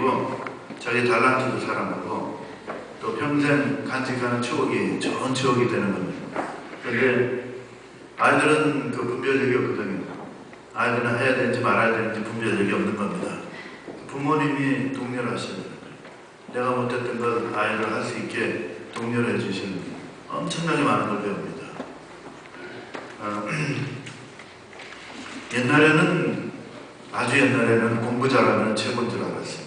분명이고 자기 달란트도 살아나고 또 평생 간직하는 추억이 좋은 추억이 되는 겁니다. 그런데 아이들은 그 분별력이 없거든요. 아이들은 해야 되는지 말아야 되는지 분별력이 없는 겁니다. 부모님이 독려를 하셔야 됩니다. 내가 못했던 걸 아이들 할 수 있게 독려를 해주시는 엄청나게 많은 걸 배웁니다. 옛날에는 아주 옛날에는 공부 잘하면 최고인 줄 알았어요.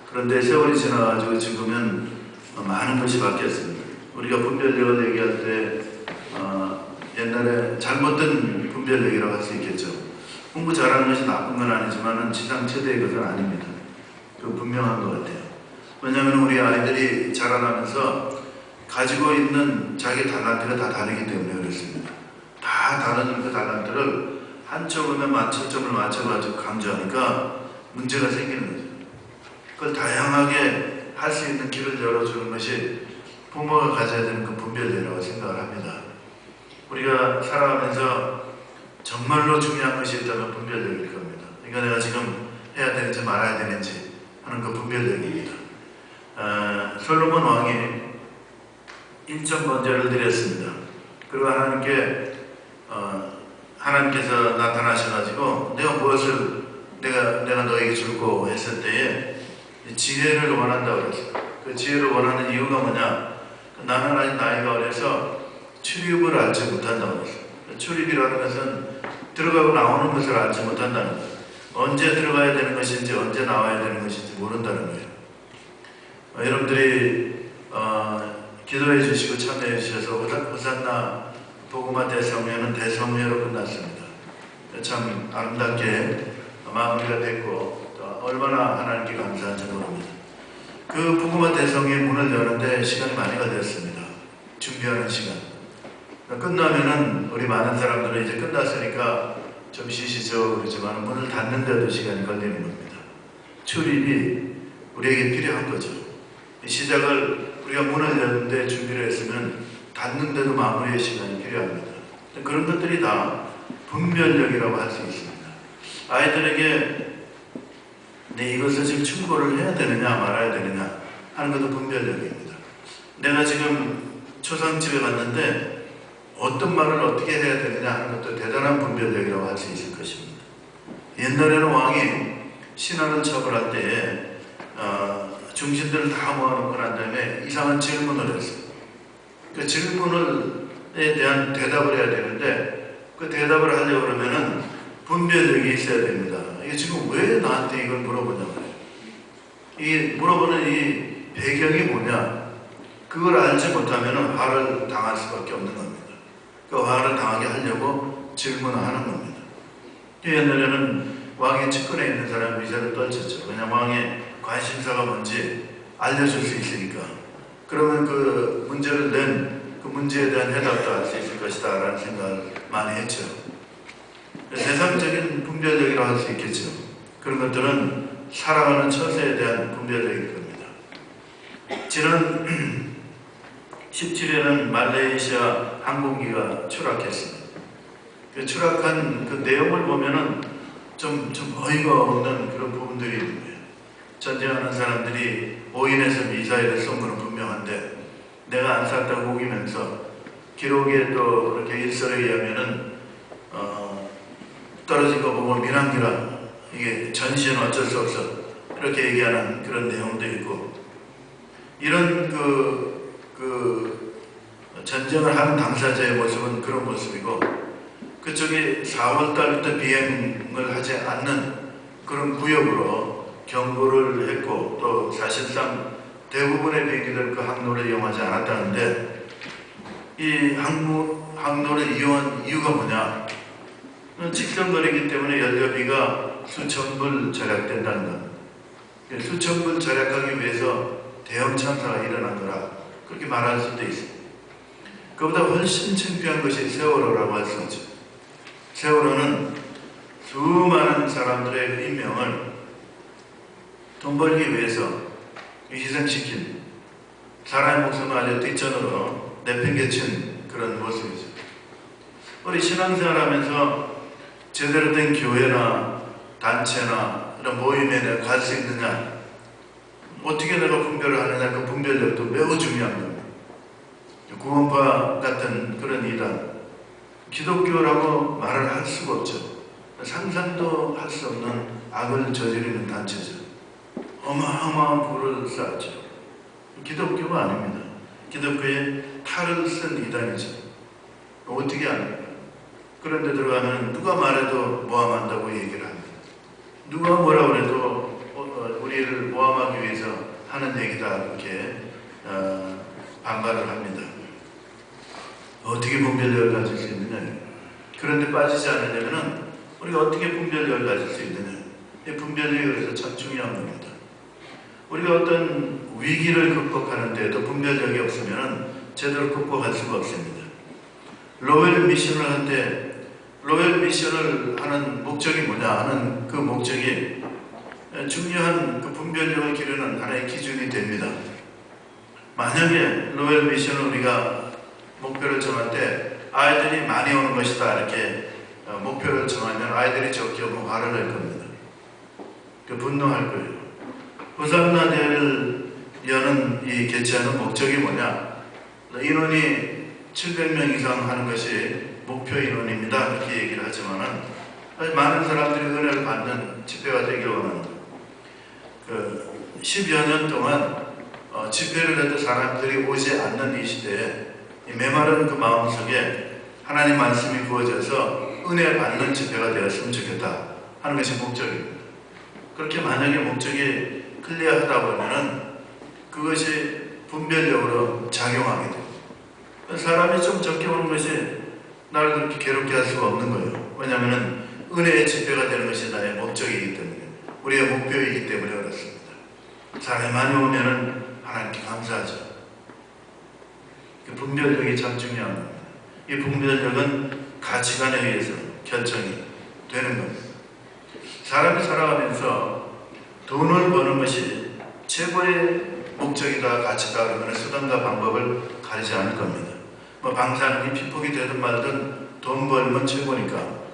그런데 세월이 지나가지고 지금은 많은 것이 바뀌었습니다. 우리가 분별력을 얘기할 때 옛날에 잘못된 분별력이라고 할 수 있겠죠. 공부 잘하는 것이 나쁜 건 아니지만 지상 최대의 것은 아닙니다. 그 분명한 것 같아요. 왜냐하면 우리 아이들이 자라나면서 가지고 있는 자기 달란트가 다 다르기 때문에 그렇습니다. 다 다른 그 달란트를 한쪽으로만 초점을 맞춰가지고 강조하니까 문제가 생기는 거죠. 그걸 다양하게 할 수 있는 길을 열어주는 것이 부모가 가져야 되는 그 분별력이라고 생각을 합니다. 우리가 살아가면서 정말로 중요한 것이 있다면 분별력일 겁니다. 그러니까 내가 지금 해야 되는지 말아야 되는지 하는 그 분별력입니다. 솔로몬 왕이 인천 번제를 드렸습니다. 그리고 하나님께서 나타나셔가지고 내가 무엇을 내가 너에게 줄고 했을 때에 지혜를 원한다고 그랬어요. 그 지혜를 원하는 이유가 뭐냐? 나는 아직 나이가 어려서 출입을 알지 못한다고 그랬어요. 출입이라는 것은 들어가고 나오는 것을 알지 못한다는 거예요. 언제 들어가야 되는 것인지 언제 나와야 되는 것인지 모른다는 거예요. 여러분들이 기도해 주시고 참여해 주셔서 호산나 복음화 대성회는 대성회로 끝났습니다. 참 아름답게 마무리가 됐고 얼마나 하나님께 감사한지 모릅니다. 그 복음화 대성회 문을 여는데 시간이 많이 걸렸습니다. 준비하는 시간. 끝나면은 우리 많은 사람들은 이제 끝났으니까 좀 쉬시죠 그러지만 문을 닫는데도 시간이 걸리는 겁니다. 출입이 우리에게 필요한 거죠. 시작을 우리가 문을 여는데 준비를 했으면 닫는데도 마무리의 시간이 필요합니다. 그런 것들이 다 분별력이라고 할 수 있습니다. 아이들에게 내 이것을 지금 충고를 해야 되느냐 말아야 되느냐 하는 것도 분별력입니다. 내가 지금 초상집에 갔는데 어떤 말을 어떻게 해야 되느냐 하는 것도 대단한 분별력이라고 할 수 있을 것입니다. 옛날에는 왕이 신하를 처벌할 때에 중신들을 다 모아놓고 난 다음에 이상한 질문을 했어요. 그 질문에 대한 대답을 해야 되는데 그 대답을 하려고 그러면은 분별력이 있어야 됩니다. 이게 지금 왜 나한테 이걸 물어보냐고 해요. 이 물어보는 이 배경이 뭐냐? 그걸 알지 못하면은 화를 당할 수밖에 없는 겁니다. 그 화를 당하게 하려고 질문을 하는 겁니다. 옛날에는 왕의 측근에 있는 사람이 위세를 떨쳤죠. 왜냐하면 왕의 관심사가 뭔지 알려줄 수 있으니까. 그러면 그 문제를 낸 그 문제에 대한 해답도 알 수 있을 것이다 라는 생각을 많이 했죠. 세상적인 분별력이라고 할 수 있겠죠. 그런 것들은 살아가는 처세에 대한 분별력일 겁니다. 지난 17일에는 말레이시아 항공기가 추락했습니다. 그 추락한 그 내용을 보면은 좀 어이가 없는 그런 부분들이 있는 거예요. 전쟁하는 사람들이 오인해서 미사일을 쏜 것은 분명한데 내가 안 쐈다고 우기면서 기록에 또 이렇게 일설에 의하면은 떨어진 거 보고 미랑미라 이게 전시는 어쩔 수 없어 이렇게 얘기하는 그런 내용도 있고 이런 전쟁을 하는 당사자의 모습은 그런 모습이고 그쪽이 4월달부터 비행을 하지 않는 그런 구역으로 경고를 했고 또 사실상 대부분의 비행기들은 그 항로를 이용하지 않았다는데 이 항로를 이용한 이유가 뭐냐? 직선거리이기 때문에 연료비가 수천 불 절약된다는 겁니다. 수천 불 절약하기 위해서 대형 참사가 일어난 거라 그렇게 말할 수도 있습니다. 그보다 훨씬 창피한 것이 세월호라고 할 수 있죠. 세월호는 수많은 사람들의 인명을 돈 벌기 위해서 희생시킨 사람의 목숨을 아주 뒷전으로 내팽개친 그런 모습이죠. 우리 신앙생활하면서 제대로 된 교회나 단체나 이런 모임에 내가 갈 수 있느냐 어떻게 내가 분별을 하느냐, 그 분별력도 매우 중요한 겁니다. 구원파 같은 그런 이단, 기독교라고 말을 할 수가 없죠. 상상도 할 수 없는 악을 저지르는 단체죠. 어마어마한 불을 쌓았죠. 기독교가 아닙니다. 기독교의 탈을 쓴 이단이죠. 어떻게 합니까? 그런데 들어가면 누가 말해도 모함한다고 얘기를 합니다. 누가 뭐라 그래도 우리를 모함하기 위해서 하는 얘기다, 이렇게 반발을 합니다. 어떻게 분별력을 가질 수 있느냐? 그런데 빠지지 않으려면 우리가 어떻게 분별력을 가질 수 있느냐? 이 분별력이 그래서 참 중요한 겁니다. 우리가 어떤 위기를 극복하는 데에도 분별력이 없으면 제대로 극복할 수가 없습니다. 로열 미션을 하는데, 로열 미션을 하는 목적이 뭐냐 하는 그 목적이 중요한 그 분별력을 기르는 하나의 기준이 됩니다. 만약에 로열 미션을 우리가 목표를 정할 때 아이들이 많이 오는 것이다, 이렇게 목표를 정하면 아이들이 적게 오면 화를 낼 겁니다. 분노할 거예요. 호산나 대회를 여는 이 개최하는 목적이 뭐냐? 인원이 700명 이상 하는 것이 목표 인원입니다, 이렇게 얘기를 하지만은 많은 사람들이 은혜를 받는 집회가 되기를 원합니다. 10여 년 동안 집회를 해도 사람들이 오지 않는 이 시대에 이 메마른 그 마음속에 하나님 말씀이 부어져서 은혜 받는 집회가 되었으면 좋겠다 하는 것이 목적입니다. 그렇게 만약에 목적이 클리어하다 보면은 그것이 분별력으로 작용하게 돼요. 사람이 좀 적게 오는 것이 나를 그렇게 괴롭게 할 수가 없는 거예요. 왜냐하면 은혜의 집회가 되는 것이 나의 목적이기 때문에, 우리의 목표이기 때문에 그렇습니다. 사람이 많이 오면은 하나님께 감사하죠. 그 분별력이 참 중요한 겁니다. 이 분별력은 가치관에 의해서 결정이 되는 겁니다. 사람이 살아가면서 돈을 버는 것이 최고의 목적이다, 가치다 그러면 수단과 방법을 가리지 않을 겁니다. 방사능이 피폭이 되든 말든 돈 벌면 최고니까,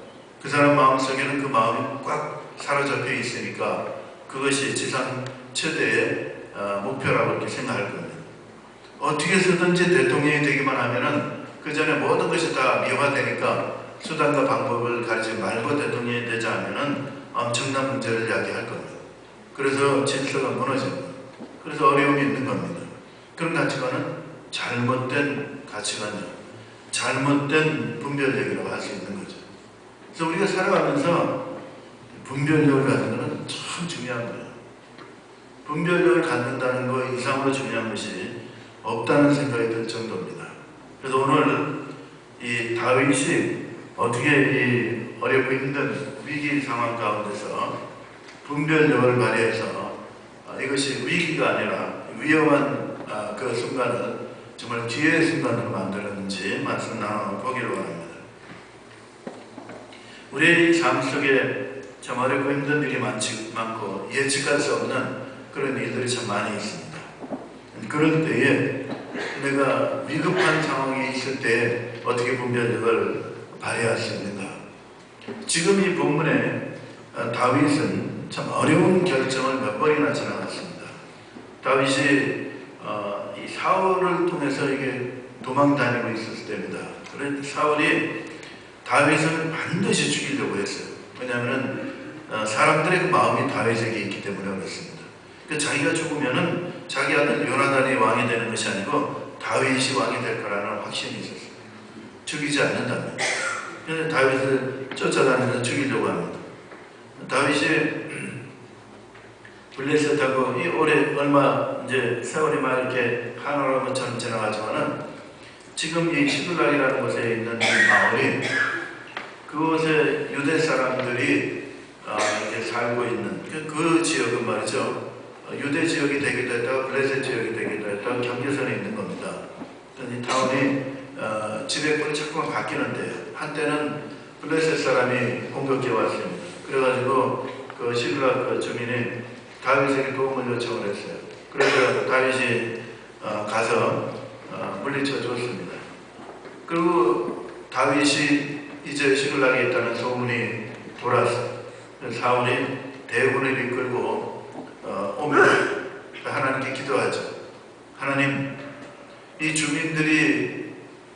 그 사람 마음속에는 그 마음이 꽉 사로잡혀 있으니까 그것이 지상 최대의 목표라고 이렇게 생각할 겁니다. 어떻게 해서든지 대통령이 되기만 하면은 그 전에 모든 것이 다 미화되니까 수단과 방법을 가리지 말고 대통령이 되자 하면은 엄청난 문제를 야기할 겁니다. 그래서 질서가 무너집니다. 그래서 어려움이 있는 겁니다. 그런 가치관은 잘못된 가치관이요, 잘못된 분별력이라고 할 수 있는 거죠. 그래서 우리가 살아가면서 분별력을 갖는 것은 참 중요한 거예요. 분별력을 갖는다는 것 이상으로 중요한 것이 없다는 생각이 들 정도입니다. 그래서 오늘 이 다윗이 어떻게 이 어렵고 힘든 위기 상황 가운데서 분별력을 발휘해서 이것이 위기가 아니라 위험한 그 순간을 정말 기회의 순간으로 만들었는지 말씀 나눠보기를 원합니다. 우리의 삶 속에 참 어렵고 힘든 일이 많고 예측할 수 없는 그런 일들이 참 많이 있습니다. 그럴 때에 내가 위급한 상황에 있을 때 어떻게 분별력을 발휘할 수 있는가? 지금 이 본문에 다윗은 참 어려운 결정을 몇 번이나 지나갔습니다. 다윗이 이 사울을 통해서 이게 도망 다니고 있었을 때입니다. 그런데 사울이 다윗을 반드시 죽이려고 했어요. 왜냐하면 사람들의 그 마음이 다윗에게 있기 때문에 그렇습니다. 자기가 죽으면은 자기 아들 요나단이 왕이 되는 것이 아니고 다윗이 왕이 될 거라는 확신이 있었어요. 죽이지 않는다면. 그래서 다윗을 쫓아다니면서 죽이려고 합니다. 다윗이 블레셋하고 이 올해 얼마 이제 세월이 막 이렇게 한올 것처럼 지나가지만은 지금 이 시글락이라는 곳에 있는 이 마을이, 그곳에 유대 사람들이 이렇게 살고 있는 그 지역은 말이죠, 유대 지역이 되기도 했다가 블레셋 지역이 되기도 했다가 경계선에 있는 겁니다. 이 타운이 지배권이 자꾸만 바뀌는데 한때는 블레셋 사람이 공격해 왔습니다. 그래가지고 그 시글락 그 주민이 다윗에게 도움을 요청을 했어요. 그래서 다윗이 가서 물리쳐 줬습니다. 그리고 다윗이 이제 시글락에 있다는 소문이 돌았어요. 사울이 대군을 이끌고 오면 하나님 하나님께 기도하죠. 하나님, 이 주민들이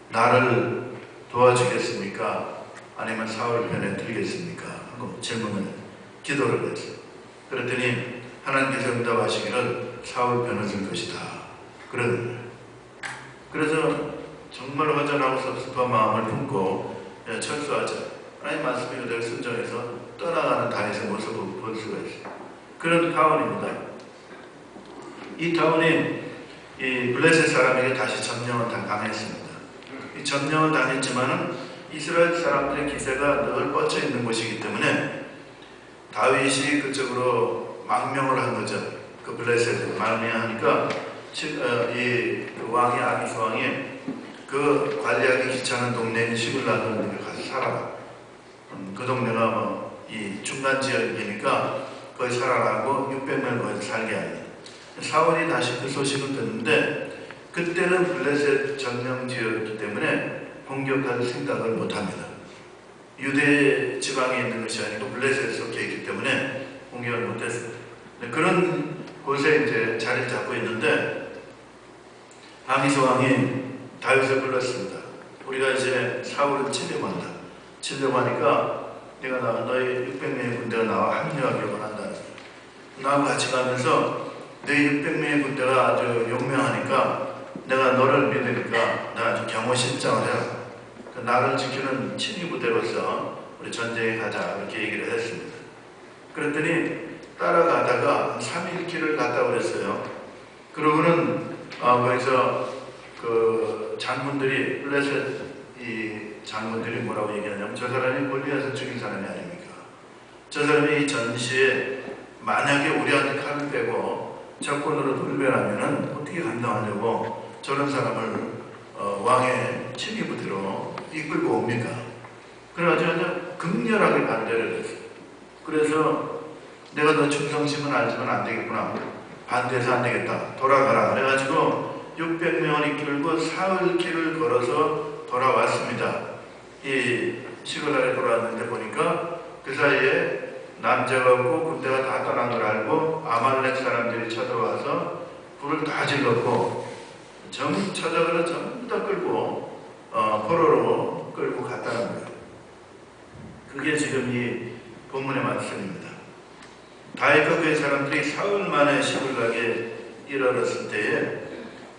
나를 도와주겠습니까? 아니면 사울 편에 들겠습니까? 하고 기도를 했어요. 그랬더니 하나님께서 응답하시기를 사울 편을 들 것이다. 그래서 정말 허전하고 섭섭한 마음을 품고 철수하자. 하나님 말씀에 그대로 순종해서 떠나가는 다윗의 모습을 볼 수가 있어요. 그런 타운입니다. 이 타운이 이 블레셋 사람에게 다시 점령을 당했습니다. 이 점령을 당했지만은 이스라엘 사람들의 기세가 늘 뻗쳐 있는 곳이기 때문에 다윗이 그쪽으로 망명을 한 거죠. 그 블레셋을 망명하니까 그 왕이 아기스 왕이 그 관리하기 귀찮은 동네인 시글락을 가서 살아라. 그 동네가 이 중간 지역이니까 거기 살아라고 600명을 거기서 살게 합니다. 사울이 다시 그 소식을 듣는데 그때는 블레셋 점령 지역이기 때문에 공격할 생각을 못합니다. 유대 지방에 있는 것이 아니고 블레셋에 속해 있기 때문에 공격을 못했어요. 그런 곳에 이제 자리를 잡고 있는데 아기스 왕이 다윗을 불렀습니다. 우리가 이제 사울을 치려고 하니까 내가 너희 600명의 군대가 나와 합류하기를 원한다. 나하고 같이 가면서 너희 600명의 군대가 아주 용맹하니까 내가 너를 믿으니까 나 아주 경호실장을 해라. 나를 지키는 친위 부대로서 우리 전쟁에 가자 이렇게 얘기를 했습니다. 그랬더니 따라가다가 한 3일 길을 갔다 그랬어요. 그러고는 거기서 그 장군들이 블레셋 이 장군들이 뭐라고 얘기하냐면 저 사람이 골리앗을 죽인 사람이 아닙니까? 저 사람이 이 전시에 만약에 우리한테 칼을 빼고 적군으로 돌변하면은 어떻게 감당하려고 저런 사람을 왕의 친위 부대로 이끌고 옵니까? 그래가지고 아주 극렬하게 반대를 했어요. 그래서 내가 너 충성심은 알지만 안 되겠구나. 반대해서 안 되겠다. 돌아가라. 그래가지고 600명을 이끌고 사흘 길을 걸어서 돌아왔습니다. 이 시글락에 돌아왔는데 보니까 그 사이에 남자가 없고 군대가 다 떠난 걸 알고 아말렉 사람들이 쳐들어와서 불을 다 질렀고 처자들을 전부 다 끌고 포로로 끌고 갔다는 거예요. 그게 지금 이 본문의 말씀입니다. 다윗과 그의 사람들이 사흘 만에 시글락에 이르렀을 때에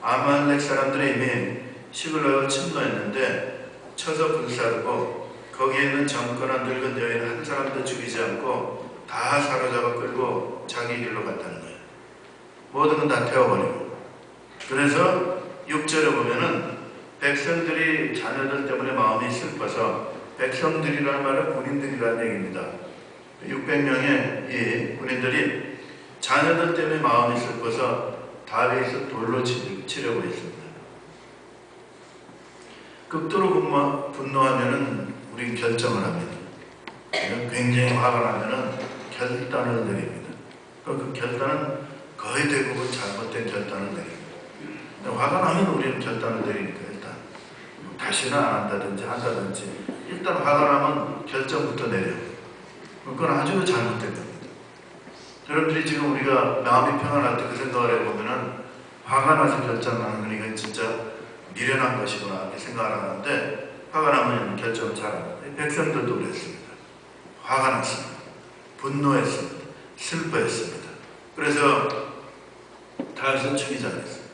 아말렉 사람들이 이미 시글락을 침노했는데 쳐서 불사르고 거기에 있는 젊거나 늙은 여인 한 사람도 죽이지 않고 다 사로잡아 끌고 자기 길로 갔다는 거예요. 모든 건 다 태워버리고. 그래서 6절에 보면은 백성들이 자녀들 때문에 마음이 슬퍼서 백성들이라는 말은 군인들이라는 얘기입니다. 600명의 이 군인들이 자녀들 때문에 마음이 슬퍼서 다윗을 돌로 치려고 했습니다. 극도로 분노하면은 우린 결정을 합니다. 굉장히 화가 나면은 결단을 내립니다. 그 결단은 거의 대부분 잘못된 결단을 내립니다. 화가 나면 우리는 결단을 내리니까 일단 다시는 안 한다든지 한다든지 일단 화가 나면 결정부터 내려요. 그건 아주 잘못된 겁니다. 여러분들이 지금 우리가 마음이 평안할 때 그 생각을 해보면은 화가 나서 결정하는 건 이건 진짜 미련한 것이구나 이렇게 생각을 하는데 화가 나면 결정을 잘합니다. 백성들도 그랬습니다. 화가 났습니다. 분노했습니다. 슬퍼했습니다. 그래서 다윗은 죽이자 그랬어요.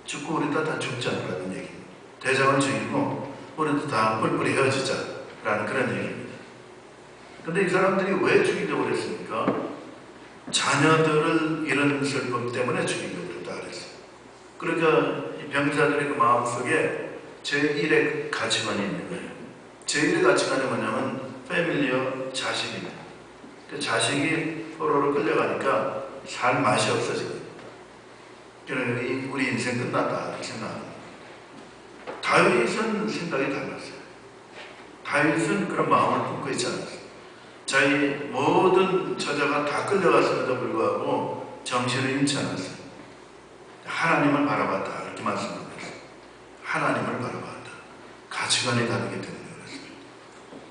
죽고 우리 다 죽자라는 얘기입니다. 대장을 죽이고 우리도 다 뿔뿔이 헤어지자라는 그런 얘기입니다. 근데 이 사람들이 왜 죽이려고 그랬습니까? 자녀들을 잃은 슬픔 때문에 죽이려고 그랬다 그랬어요. 그러니까 이 병사들의 그 마음속에 제1의 가치관이 있는 거예요. 제1의 가치관이 뭐냐면 패밀리어 자식입니다. 그 자식이 포로로 끌려가니까 살 맛이 없어지거든요. 그러니까 우리 인생 끝났다 이렇게 생각합니다. 다윗은 생각이 달랐어요. 다윗은 그런 마음을 품고 있지 않았어요. 자기 모든 처자가 다 끌려갔음에도 불구하고 정신을 잃지 않았어요. 하나님을 바라봤다 이렇게 말씀드렸어요. 하나님을 바라봤다. 가치관이 다르기 때문에 그렇습니다.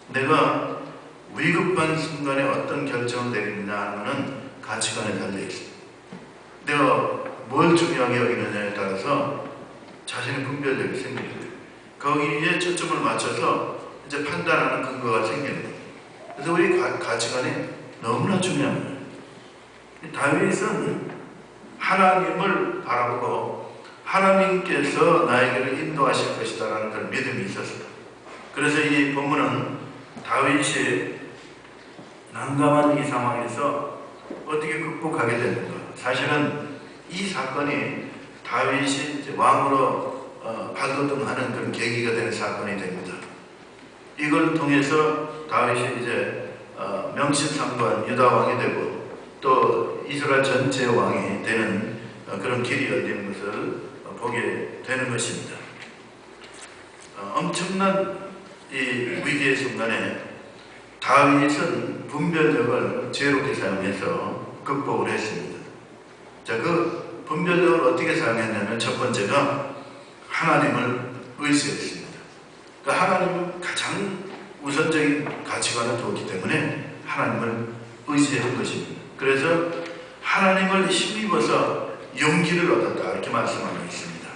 내가 위급한 순간에 어떤 결정을 내리느냐 하는 가치관에 달려있습니다. 내가 뭘 중요하게 여기느냐에 따라서 자신의 분별력이 생기는 거예요. 거기에 초점을 맞춰서 이제 판단하는 근거가 생기는 거예요. 그래서 우리 가치관이 너무나 중요한 거예요. 다윗은 하나님을 바라보고 하나님께서 나에게를 인도하실 것이다 라는 그런 믿음이 있었어요. 그래서 이 본문은 다윗이 난감한 이 상황에서 어떻게 극복하게 되는가. 사실은 이 사건이 다윗이 이제 왕으로 발돋움하는 그런 계기가 되는 사건이 됩니다. 이걸 통해서 다윗이 이제 명실상부한 유다 왕이 되고 또 이스라엘 전체 왕이 되는 그런 길이 열리는 것을 보게 되는 것입니다. 엄청난 이 위기의 순간에 다윗은 분별력을 지혜롭게 사용해서 극복을 했습니다. 자, 그 분별력을 어떻게 사용했냐면 첫 번째가 하나님을 의지했습니다. 그러니까 하나님은 가장 우선적인 가치관을 두었기 때문에 하나님을 의지한 것입니다. 그래서 하나님을 힘입어서 용기를 얻었다 이렇게 말씀하고 있습니다.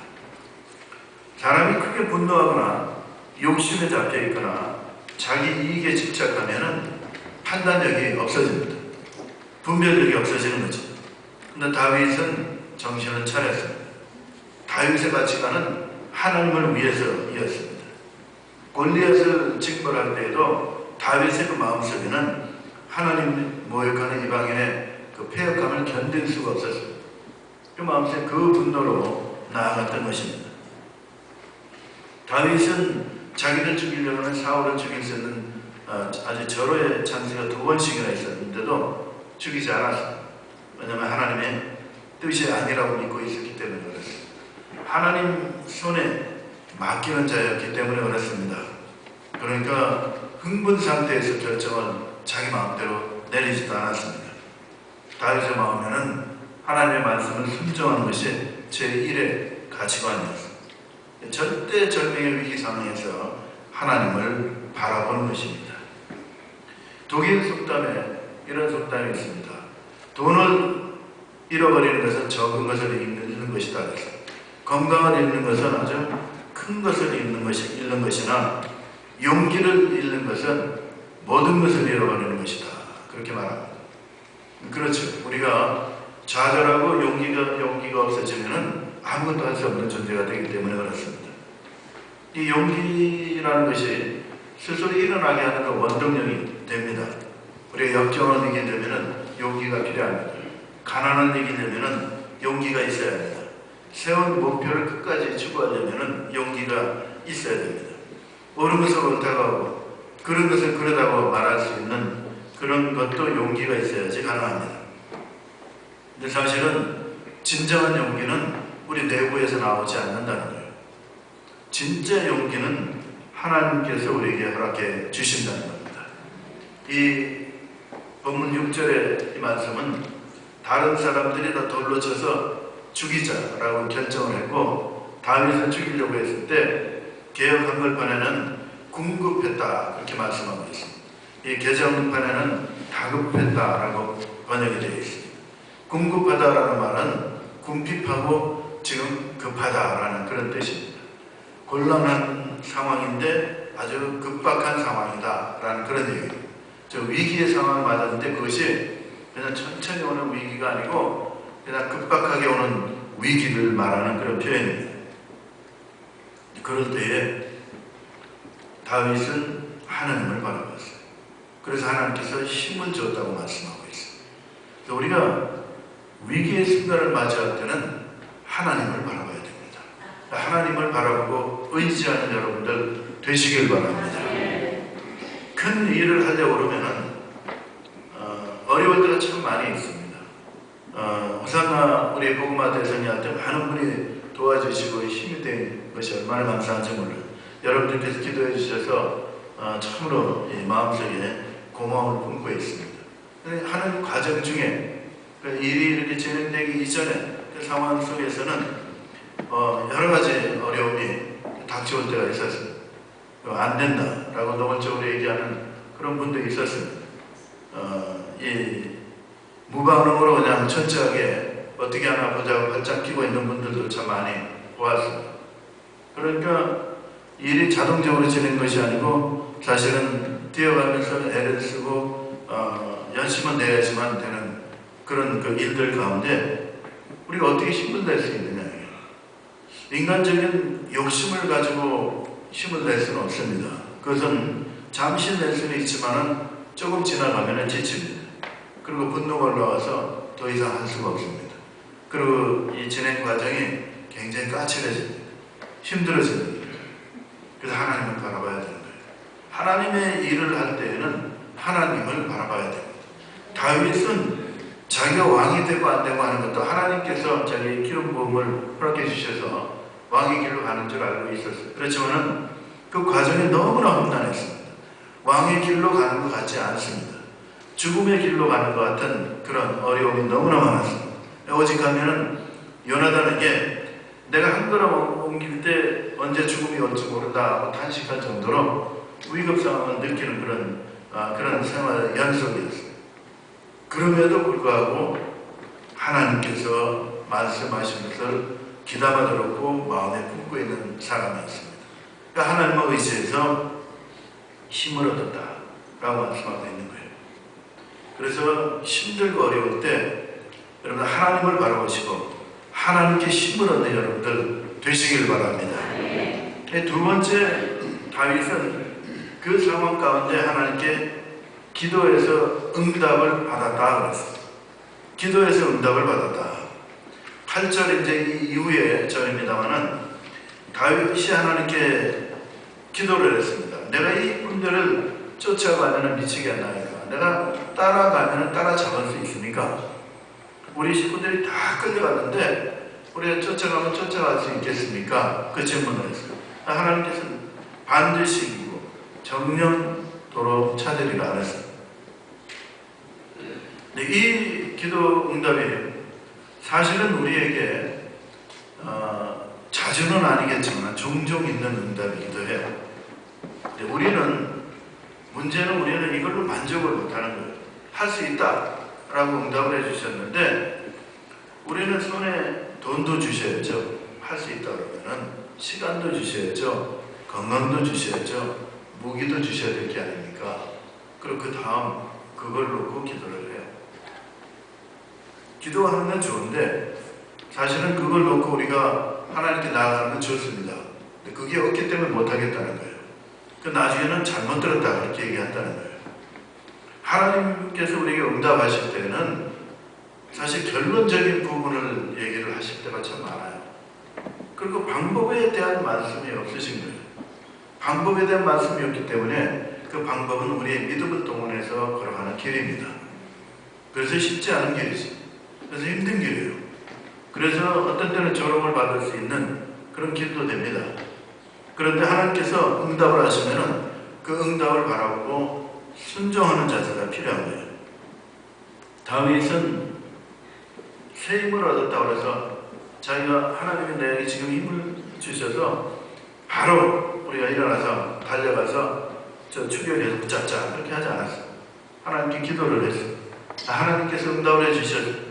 사람이 크게 분노하거나 욕심에 잡혀 있거나 자기 이익에 집착하면 판단력이 없어집니다. 분별력이 없어지는 거죠. 근데 다윗은 정신을 차렸습니다. 다윗의 가치관은 하나님을 위해서이었습니다. 골리앗을 징벌할 때에도 다윗의 그 마음속에는 하나님 모욕하는 이방인의 그 패역감을 견딜 수가 없었습니다. 그 마음속에 그 분노로 나아갔던 것입니다. 다윗은 자기를 죽이려고 하는 사울을 죽일 수 있는 아주 절호의 찬스가 2번씩이나 있었는데도 죽이지 않았습니다. 왜냐하면 하나님의 뜻이 아니라고 믿고 있었기 때문에 그렇습니다. 하나님 손에 맡기는 자였기 때문에 그렇습니다. 그러니까 흥분 상태에서 결정을 자기 마음대로 내리지도 않았습니다. 다윗의 마음에는 하나님의 말씀을 순종하는 것이 제1의 가치관이었습니다. 절대 절명의 위기 상황에서 하나님을 바라보는 것입니다. 독일 속담에 이런 속담이 있습니다. 돈을 잃어버리는 것은 적은 것을 잃는 것이다. 건강을 잃는 것은 아주 큰 것을 잃는 것이나 용기를 잃는 것은 모든 것을 잃어버리는 것이다. 그렇게 말합니다. 그렇죠. 우리가 좌절하고 용기가 없어지면 아무것도 할 수 없는 존재가 되기 때문에 그렇습니다. 이 용기라는 것이 스스로 일어나게 하는 그 원동력이 됩니다. 우리가 역경을 이기려면 용기가 필요합니다. 가난을 이기려면 용기가 있어야 합니다. 세운 목표를 끝까지 추구하려면 용기가 있어야 됩니다. 옳은 것을 옳다고 하고 그런 것을 그러다고 말할 수 있는 그런 것도 용기가 있어야지 가능합니다. 근데 사실은 진정한 용기는 우리 내부에서 나오지 않는다는 거예요. 진짜 용기는 하나님께서 우리에게 허락해 주신다는 겁니다. 이 본문 6절의 이 말씀은 다른 사람들이 다 돌로 쳐서 죽이자라고 결정을 했고 다윗을 죽이려고 했을 때 개역 한글판에는 궁급했다 그렇게 말씀하고 있습니다. 이 개정판에는 다급했다라고 번역이 되어 있습니다. 궁급하다라는 말은 궁핍하고 지금 급하다라는 그런 뜻입니다. 곤란한 상황인데 아주 급박한 상황이다라는 그런 얘기입니다. 저 위기의 상황을 맞았는데 그것이 그냥 천천히 오는 위기가 아니고 그냥 급박하게 오는 위기를 말하는 그런 표현입니다. 그럴 때에 다윗은 하나님을 바라봤어요. 그래서 하나님께서 힘을 줬다고 말씀하고 있어요. 우리가 위기의 순간을 맞이할 때는 하나님을 바라봐야 됩니다. 하나님을 바라보고 의지하는 여러분들 되시길 바랍니다. 큰 일을 하려고 그러면 어려울 때가 참 많이 있습니다. 호산나 우리 복음화 대선이한테 많은 분이 도와주시고 힘이 된 것이 얼마나 감사한지 몰라요. 여러분들께서 기도해 주셔서 참으로 마음속에 고마움을 품고 있습니다. 하는 과정 중에 일이 이렇게 진행되기 이전에 그 상황 속에서는 여러 가지 어려움이 닥쳐올 때가 있었습니다. 안 된다라고 노골적으로 얘기하는 그런 분도 있었습니다. 이 무방응으로 그냥 철저하게 어떻게 하나 보자고 발짝 끼고 있는 분들도 참 많이 보았습니다. 그러니까 일이 자동적으로 진행된 것이 아니고 사실은 뛰어가면서 애를 쓰고 연심은 내야지만 되는 그런 그 일들 가운데 우리가 어떻게 힘을 낼 수 있느냐. 인간적인 욕심을 가지고 힘을 낼 수는 없습니다. 그것은 잠시 낼 수는 있지만 조금 지나가면 지칩니다. 그리고 분노가 올라와서 더 이상 할 수가 없습니다. 그리고 이 진행 과정이 굉장히 까칠해집니다. 힘들어집니다. 그래서 하나님을 바라봐야 되는 거예요. 하나님의 일을 할 때에는 하나님을 바라봐야 됩니다. 다윗은 자기가 왕이 되고 안 되고 하는 것도 하나님께서 자기의 기름 부음을 허락해 주셔서 왕의 길로 가는 줄 알고 있었어요. 그렇지만 그 과정이 너무나 험난했습니다. 왕의 길로 가는 것 같지 않습니다. 죽음의 길로 가는 것 같은 그런 어려움이 너무나 많았습니다. 오직 하면은 요나단에게 내가 한 걸음 옮길 때 언제 죽음이 올지 모른다 하고 탄식할 정도로 위급 상황을 느끼는 그런 생활 연속이었어요. 그럼에도 불구하고 하나님께서 말씀하신 것을 귀담아 들었고 마음에 품고 있는 사람이었습니다. 그러니까 하나님을 의지해서 힘을 얻었다라고 말씀하고 있는 거예요. 그래서 힘들고 어려울 때 여러분 하나님을 바라보시고 하나님께 힘을 얻는 여러분들 되시길 바랍니다. 두 번째, 다윗은 그 상황 가운데 하나님께 기도해서 응답을 받았다 그랬어요. 기도해서 응답을 받았다. 8절 이제 이 이후에 절입니다만은 다윗이 하나님께 기도를 했습니다. 내가 이 군대를 쫓아가면 미치겠나이까? 내가 따라가면 따라잡을 수 있습니까? 우리 식구들이 다 끌려갔는데 우리가 쫓아가면 쫓아갈 수 있겠습니까? 그 질문을 했어요. 하나님께서는 반드시 이기고 정령도로 찾으리라 그랬어요. 이 기도 응답이 사실은 우리에게 자주는 아니겠지만 종종 있는 응답이기도 해요. 문제는 우리는 이걸로 만족을 못하는 거예요. 할 수 있다라고 응답을 해주셨는데 우리는 손에 돈도 주셔야죠. 할 수 있다 그러면은 시간도 주셔야죠. 건강도 주셔야죠. 무기도 주셔야 될 게 아닙니까? 그리고 그 다음 그걸 놓고 기도를 해요. 기도하는 건 좋은데 사실은 그걸 놓고 우리가 하나님께 나아가는 건 좋습니다. 근데 그게 없기 때문에 못하겠다는 거예요. 그 나중에는 잘못 들었다 그렇게 얘기한다는 거예요. 하나님께서 우리에게 응답하실 때는 사실 결론적인 부분을 얘기를 하실 때가 참 많아요. 그리고 방법에 대한 말씀이 없으신 거예요. 방법에 대한 말씀이 없기 때문에 그 방법은 우리의 믿음을 동원해서 걸어가는 길입니다. 그래서 쉽지 않은 길이지. 그래서 힘든 길이에요. 그래서 어떤 때는 조롱을 받을 수 있는 그런 길도 됩니다. 그런데 하나님께서 응답을 하시면은 그 응답을 바라보고 순종하는 자세가 필요한 거예요. 다윗은 새 힘을 얻었다고 해서 자기가 하나님이 내게 지금 힘을 주셔서 바로 우리가 일어나서 달려가서 저 추격해서 붙잡자 그렇게 하지 않았어요. 하나님께 기도를 했어요. 하나님께서 응답을 해주셨어요.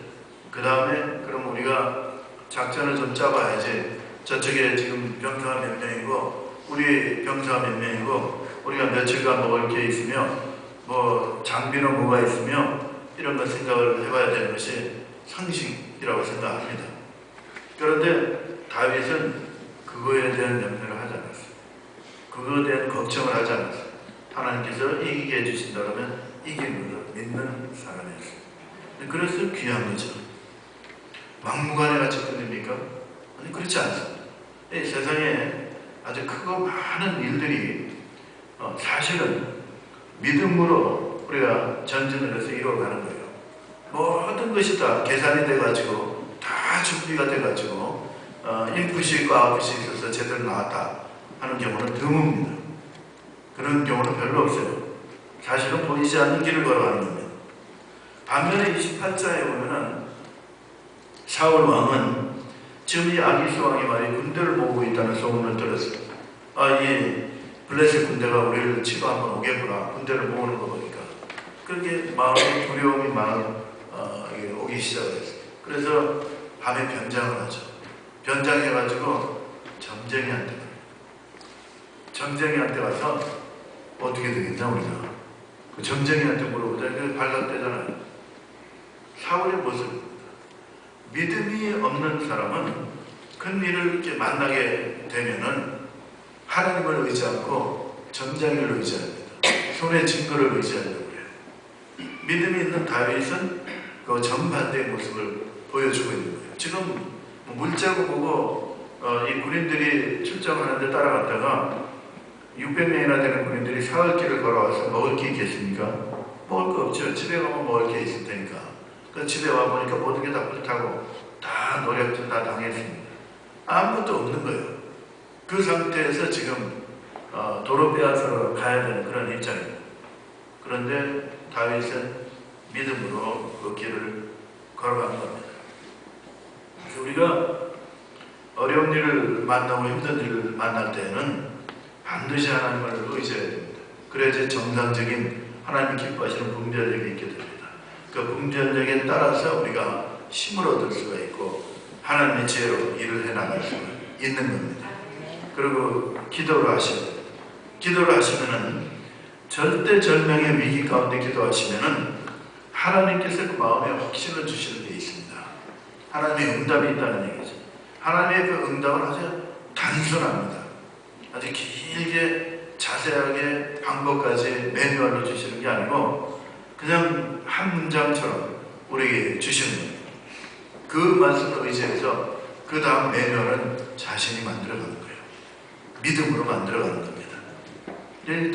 그 다음에 그럼 우리가 작전을 좀 짜봐야지. 저쪽에 지금 병사가 몇 명이고 우리 병사가 몇 명이고 우리가 며칠간 먹을 게 있으며 뭐 장비는 뭐가 있으며 이런 것 생각을 해봐야 되는 것이 상식이라고 생각합니다. 그런데 다윗은 그거에 대한 염려를 하지 않았어요. 그거에 대한 걱정을 하지 않았어요. 하나님께서 이기게 해주신다면 이기는 걸 믿는 사람이었어요. 그래서 귀한 거죠. 막무가내 같이 끝냅니까? 아니 그렇지 않습니다. 이 세상에 아주 크고 많은 일들이 사실은 믿음으로 우리가 전진을 해서 이루어가는 거예요. 모든 것이 다 계산이 돼가지고 다 준비가 돼가지고 인풋이 있고 아웃풋이 있어서 제대로 나왔다 하는 경우는 드뭅니다. 그런 경우는 별로 없어요. 사실은 보이지 않는 길을 걸어가는 겁니다. 반면에 28장에 보면은 사울 왕은 지금 이 아기스 왕이 말이 군대를 모으고 있다는 소문을 들었어요. 이 블레셋 군대가 우리를 치러 한번 오겠구나. 군대를 모으는 거 보니까. 그렇게 마음의 두려움이 오기 시작을 했어요. 그래서 밤에 변장을 하죠. 변장해가지고 점쟁이한테 가요. 점쟁이한테 가서 어떻게 되겠냐 우리가. 그 점쟁이한테 물어보자. 이게 발각되잖아요. 사울의 모습입니다. 믿음이 없는 사람은 큰 일을 이렇게 만나게 되면은 하나님을 의지 않고 점쟁이를 의지합니다. 손의 증거를 의지하려고 해요. 믿음이 있는 다윗은 그 정반대의 모습을 보여주고 있는 거예요. 지금 물자고 보고 이 군인들이 출정하는데 따라갔다가 600명이나 되는 군인들이 사흘 길을 걸어와서 먹을 게 있겠습니까? 먹을 거 없죠. 집에 가면 먹을 게 있을 테니까. 그 집에 와보니까 모든 게 다 불타고 다 노략질 다 당했습니다. 아무것도 없는 거예요. 그 상태에서 지금 도로 빼앗으러 가야 되는 그런 입장입니다. 그런데 다윗은 믿음으로 그 길을 걸어간 겁니다. 우리가 어려운 일을 만나고 힘든 일을 만날 때는 반드시 하나님을 의지해야 됩니다. 그래야지 정상적인 하나님이 기뻐하시는 분별력이 있게 됩니다. 그 분별력에 따라서 우리가 힘을 얻을 수가 있고 하나님의 지혜로 일을 해나갈 수가 있는 겁니다. 그리고 기도를 하셔야 됩니다. 기도를 하시면은 절대절명의 위기 가운데 기도하시면은 하나님께서 그 마음에 확신을 주시는 게 있습니다. 하나님의 응답이 있다는 얘기죠. 하나님의 그 응답은 아주 단순합니다. 아주 길게 자세하게 방법까지 매뉴얼로 주시는 게 아니고 그냥 한 문장처럼 우리에게 주시는 거예요. 그 말씀을 의지해서 그 다음 매뉴얼은 자신이 만들어가는 거예요. 믿음으로 만들어가는 겁니다.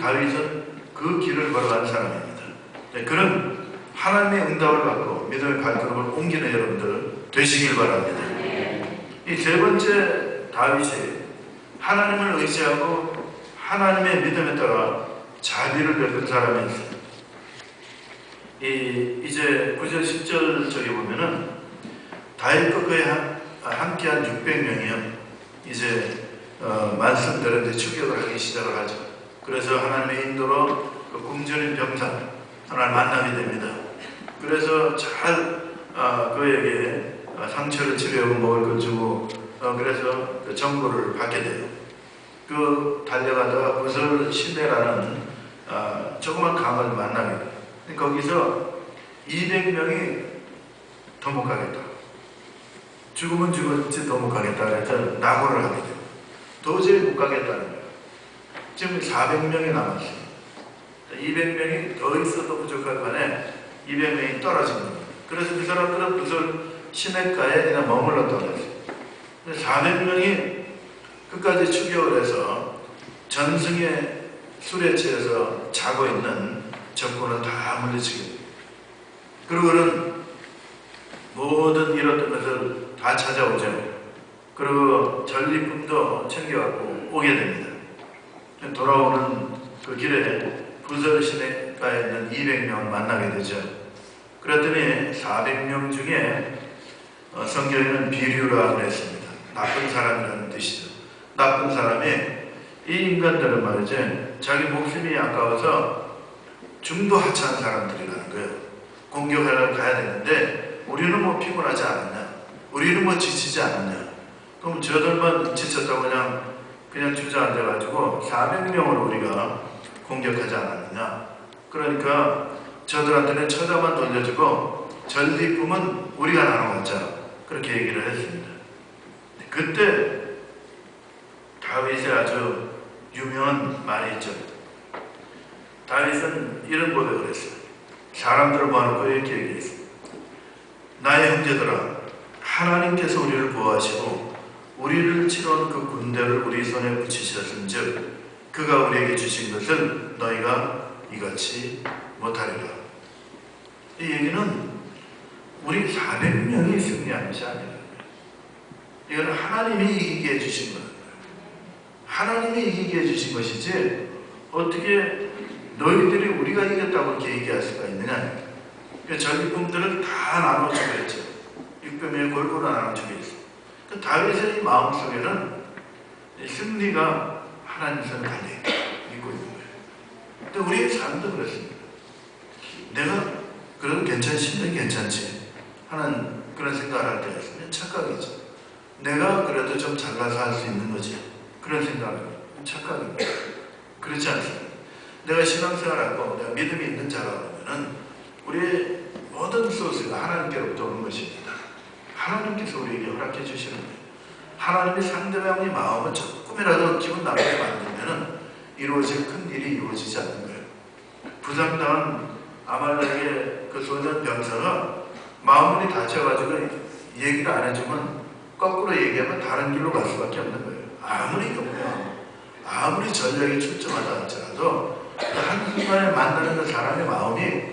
다윗은 그 길을 걸어가는 사람입니다. 그런 하나님의 응답을 받고 믿음의 발걸음을 옮기는 여러분들 되시길 바랍니다. 이 세 번째 다윗이 하나님을 의지하고 하나님의 믿음에 따라 자비를 베푼 사람이었어요. 이제 9절 10절 쪽에 보면은 다윗과 그에 함께한 600명이요 이제 말씀대로 이제 추격을 하기 시작을 하죠. 그래서 하나님의 인도로 그 굶주린 병사 하나를 만나게 됩니다. 그래서 잘 그에게 상처를 치료하고 먹을 걸 주고 그래서 그 정보를 받게 돼요. 그 달려가다가 부설 시내라는 조그만 강을 만나게 돼요. 거기서 200명이 더 못 가겠다. 죽으면 죽었지 더 못 가겠다. 그래서 낙오를 하게 돼요. 도저히 못 가겠다는 거예요. 지금 400명이 남았어요. 200명이 더 있어도 부족할 판에 200명이 떨어진 겁니다. 그래서 그 사람들은 부설 시냇가에 그냥 머물렀다고 했어요. 400명이 끝까지 추격을 해서 전승의 술에 취해서 자고 있는 적군을 다 물리치게 됩니다. 그리고 그는 모든 잃었던 것을 다 찾아오죠. 그리고 전리품도 챙겨갖고 오게 됩니다. 돌아오는 그 길에 부설 시내가에 있는 200명을 만나게 되죠. 그랬더니 400명 중에 성경에는 비류라고 했습니다. 나쁜 사람이라는 뜻이죠. 나쁜 사람이 이 인간들은 말이죠. 자기 목숨이 아까워서 중도하차한 사람들이라는 거예요. 공격하러 가야 되는데 우리는 뭐 피곤하지 않았냐? 우리는 뭐 지치지 않았냐? 그럼 저들만 지쳤다고 그냥 주저앉아가지고 400명으로 우리가 공격하지 않았느냐? 그러니까 저들한테는 처자만 돌려주고 전리품은 우리가 나눠먹자. 그렇게 얘기를 했습니다. 그때 다윗의 아주 유명한 말이 있죠. 다윗은 이런 고백을 했어요. 사람들을 모아놓고 이렇게 얘기했어요. 나의 형제들아, 하나님께서 우리를 보호하시고 우리를 치러온 그 군대를 우리 손에 붙이셨은즉 그가 우리에게 주신 것을 너희가 이같이 못하리라. 이 얘기는 우리 400명이 승리한 것이 아니에요. 이거는 하나님이 이기게 해주신 거예요. 하나님이 이기게 해주신 것이지 어떻게 너희들이 우리가 이겼다고 이렇게 얘기할 수가 있느냐. 그러니까 전리품들을 다 나눠주고 했죠. 600명이 골고루 나눠주고 했어요. 그러니까 다윗의 마음속에는 승리가 하나님 손에 달려있다 믿고 있는 거예요. 근데 우리의 삶도 그렇습니다. 내가 그래도 괜찮지, 괜찮지 하는 그런 생각을 할 때가 있으면 착각이죠. 내가 그래도 좀 잘나서 할 수 있는 거지. 그런 생각은 착각입니다. 그렇지 않습니다. 내가 신앙생활하고 내가 믿음이 있는 자라면은 우리의 모든 소스가 하나님께로부터 오는 것입니다. 하나님께서 우리에게 허락해 주시는 거예요. 하나님이 상대방의 마음을 조금이라도 기분 나쁘게 만들면은 이루어질 큰 일이 이루어지지 않는 거예요. 부상당한 아말렉의 그 소년 병사가 마음문이 닫혀가지고 얘기를 안 해주면 거꾸로 얘기하면 다른 길로 갈 수밖에 없는 거예요. 아무리 경고하고 아무리 전략이 출중하다 할지라도 한순간에 만나는 그 사람의 마음이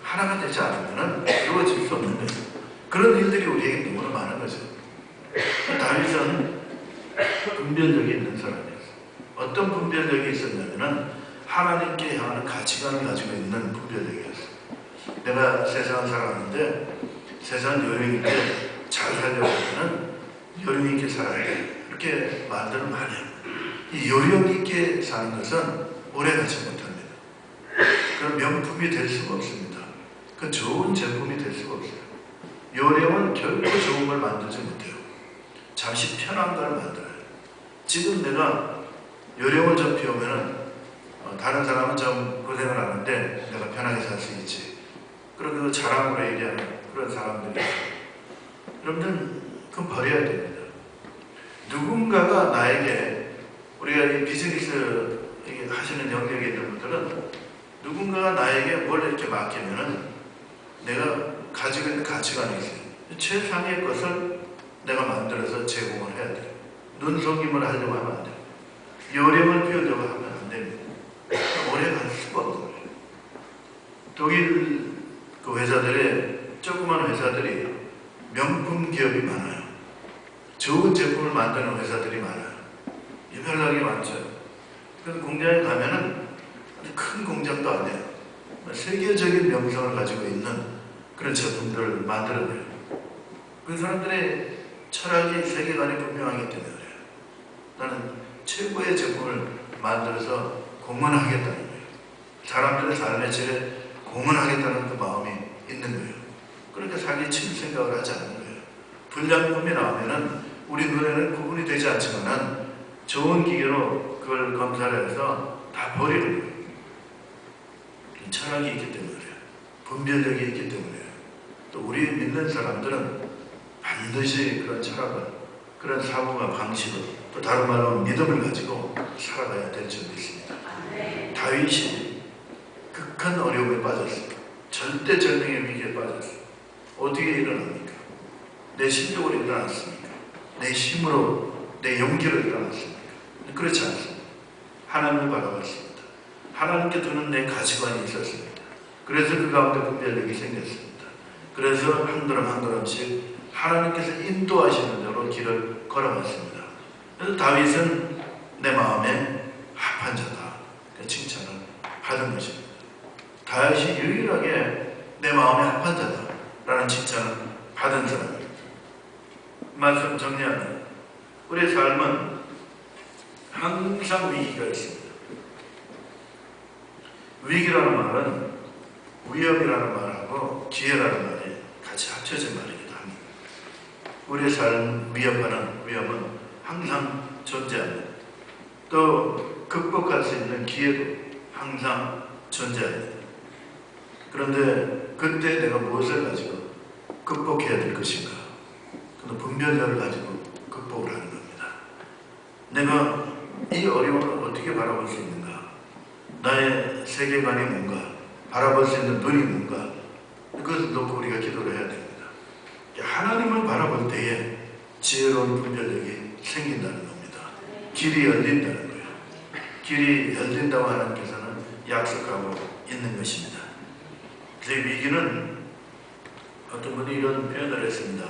하나가 되지 않으면 이루어질 수 없는 거예요. 그런 일들이 우리에게 너무나 많은 거죠. 다윗은 분별력이 있는 사람이었어요. 어떤 분별력이 있었냐면은 하나님께 향하는 가치관을 가지고 있는 분별력이었어요. 내가 세상을 살아가는데 세상 요령 있게 잘 살려고 하면 요령 있게 살아야 돼. 이렇게 말들을 많이 해요. 이 요령 있게 사는 것은 오래 가지 못합니다. 그런 명품이 될 수가 없습니다. 그 좋은 제품이 될 수가 없어요. 요령은 결코 좋은 걸 만들지 못해요. 잠시 편한 걸 만들어요. 지금 내가 요령을 좀 피우면은 다른 사람은 좀 고생을 하는데 내가 편하게 살 수 있지. 그리고 그 자랑으로 얘기하는 그런 사람들이 있어요. 여러분들 그건 버려야 됩니다. 누군가가 나에게 우리가 이 비즈니스 하시는 영역에 있는 분들은 누군가가 나에게 뭘 이렇게 맡기면은 내가 가지고 있는 가치관이 있어요. 최상의 것을 내가 만들어서 제공을 해야 돼요. 눈속임을 하려고 하면 안 돼요. 요령을 피우려고 하면 안 됩니다. 오래 갈 수가 없는 거예요. 독일 그 회사들의 조그만 회사들이 명품 기업이 많아요. 좋은 제품을 만드는 회사들이 많아요. 유별나게 많죠. 그래서 공장에 가면은 큰 공장도 아니에요. 세계적인 명성을 가지고 있는 그런 제품들을 만들어내요. 그 사람들의 철학이 세계관이 분명하기 때문에 그래요. 나는 최고의 제품을 만들어서 공헌하겠다는 거예요. 사람들의 삶의 질에 공헌하겠다는 그 마음이 있는 거예요. 그러니까 사기에 칠 생각을 하지 않는 거예요. 불량품이 나오면은 우리 눈에는 구분이 되지 않지만은 좋은 기계로 그걸 검사를 해서 다 버리는 거예요. 철학이 있기 때문에 그래요. 분별력이 있기 때문에요. 또 우리 믿는 사람들은 반드시 그런 철학을, 그런 사고와 방식을, 또 다른 말로 믿음을 가지고 살아가야 될 줄 믿습니다. 다윗이 극한 어려움에 빠졌습니다. 절대 절명의 위기에 빠졌어요. 어떻게 일어납니까? 내 실력으로 일어났습니까? 내 힘으로, 내 용기로 일어났습니까? 그렇지 않습니다. 하나님을 바라봤습니다. 하나님께 두는 내 가치관이 있었습니다. 그래서 그 가운데 분별력이 생겼습니다. 그래서 한 걸음 한 걸음씩 하나님께서 인도하시는 대로 길을 걸어갔습니다. 그래서 다윗은 내 마음에 합한 자다. 그 칭찬을 받은 것입니다. 다윗이 유일하게 내 마음에 합한 자다 라는 칭찬을 받은 사람입니다. 말씀 정리하면 우리의 삶은 항상 위기가 있습니다. 위기라는 말은 위험이라는 말하고 기회라는 말이 같이 합쳐진 말이기도 합니다. 우리의 삶 위협하는 위험은 항상 존재합니다. 또 극복할 수 있는 기회도 항상 존재합니다. 그런데 그때 내가 무엇을 가지고 극복해야 될 것인가? 그 분별력을 가지고 극복을 하는 겁니다. 내가 이 어려움을 어떻게 바라볼 수 있는가? 나의 세계관이 뭔가? 바라볼 수 있는 눈이 뭔가? 그것을 놓고 우리가 기도를 해야 됩니다. 하나님을 바라볼 때에 지혜로운 분별력이 생긴다는 겁니다. 길이 열린다는 거예요. 길이 열린다고 하나님께서는 약속하고 있는 것입니다. 그 위기는 어떤 분이 이런 표현을 했습니다.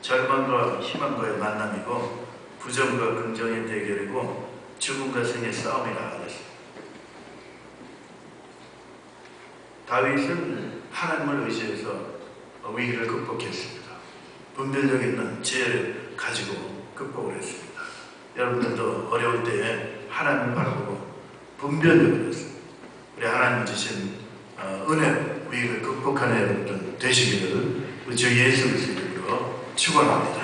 절망과 희망과의 만남이고 부정과 긍정의 대결이고 죽음과 생의 싸움이라 하셨습니다. 다윗은 하나님을 의지해서 위기를 극복했습니다. 분별력 있는 지혜를 가지고 극복을 했습니다. 여러분들도 어려울 때에 하나님을 바라보고 분별력을 했습니다. 우리 하나님 주신 은혜, 위기를 극복하는 여러분들 되시기를 주 예수 그리스도의 축원합니다.